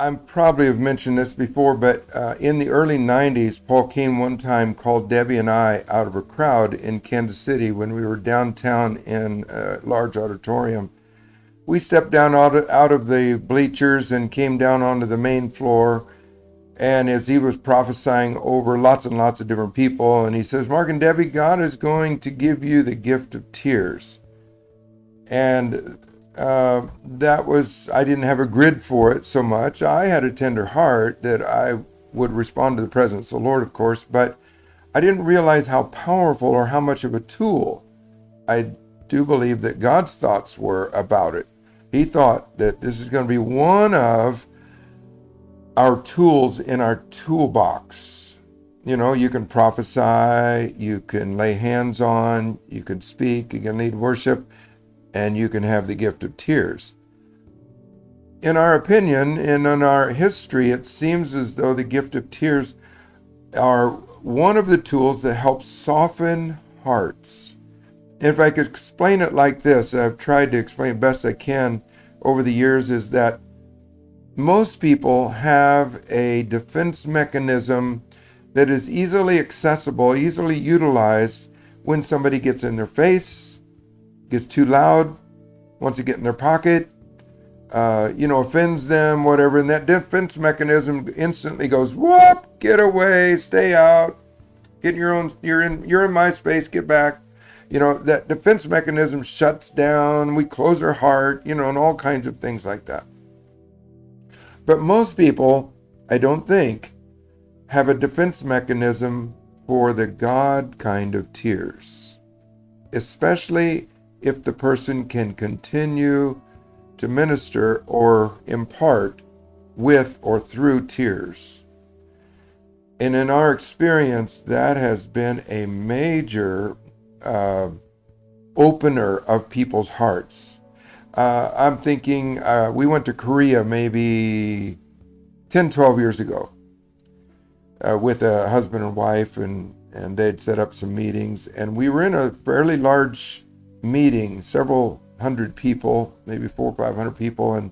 I probably have mentioned this before, but in the early 90s, Paul Cain one time called Debbie and I out of a crowd in Kansas City when we were downtown in a large auditorium. We stepped down out of the bleachers and came down onto the main floor. And as he was prophesying over lots and lots of different people, and he says, Mark and Debbie, God is going to give you the gift of tears. And that was, I didn't have a grid for it so much. I had a tender heart that I would respond to the presence of the Lord, of course, but I didn't realize how powerful or how much of a tool I do believe that God's thoughts were about it. He thought that this is going to be one of our tools in our toolbox. You know, you can prophesy, you can lay hands on, you can speak, you can lead worship, and you can have the gift of tears. In our opinion and in our history, it seems as though the gift of tears are one of the tools that helps soften hearts. If I could explain it like this, I've tried to explain it best I can over the years, is that most people have a defense mechanism that is easily accessible, easily utilized when somebody gets in their face, gets too loud, wants to get in their pocket, offends them, whatever. And that defense mechanism instantly goes, whoop, get away, stay out, get in your own, you're in my space, get back. That defense mechanism shuts down, we close our heart, and all kinds of things like that. But most people, I don't think, have a defense mechanism for the God kind of tears, especially if the person can continue to minister or impart with or through tears. And in our experience, that has been a major opener of people's hearts. I'm thinking we went to Korea maybe 10, 12 years ago with a husband and wife, and they'd set up some meetings. And we were in a fairly large meeting, several hundred people, maybe 400 or 500 people.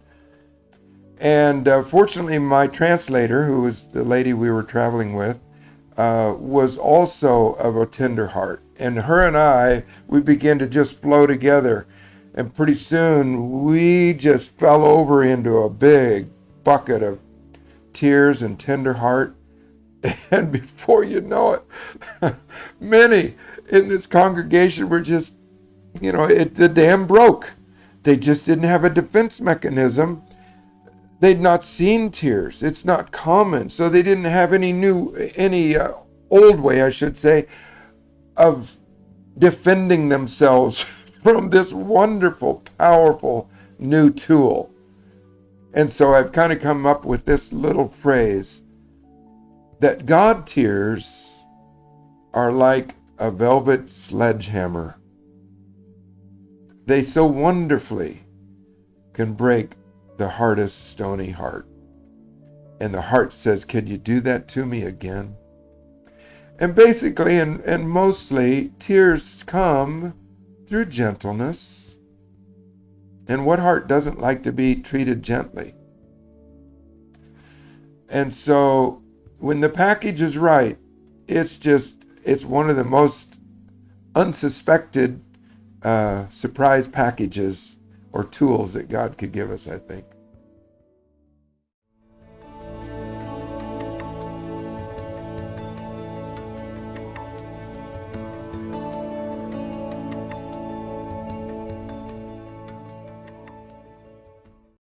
And fortunately, my translator, who was the lady we were traveling with, was also of a tender heart. And her and we began to just flow together. And pretty soon, we just fell over into a big bucket of tears and tender heart. And before you know it, many in this congregation were just, the dam broke. They just didn't have a defense mechanism. They'd not seen tears. It's not common. So they didn't have any old way, I should say, of defending themselves from this wonderful, powerful new tool. And so I've kind of come up with this little phrase that God tears are like a velvet sledgehammer. They so wonderfully can break the hardest stony heart. And the heart says, can you do that to me again? And basically, and mostly, tears come through gentleness. And what heart doesn't like to be treated gently? And so when the package is right, it's one of the most unsuspected surprise packages or tools that God could give us, I think.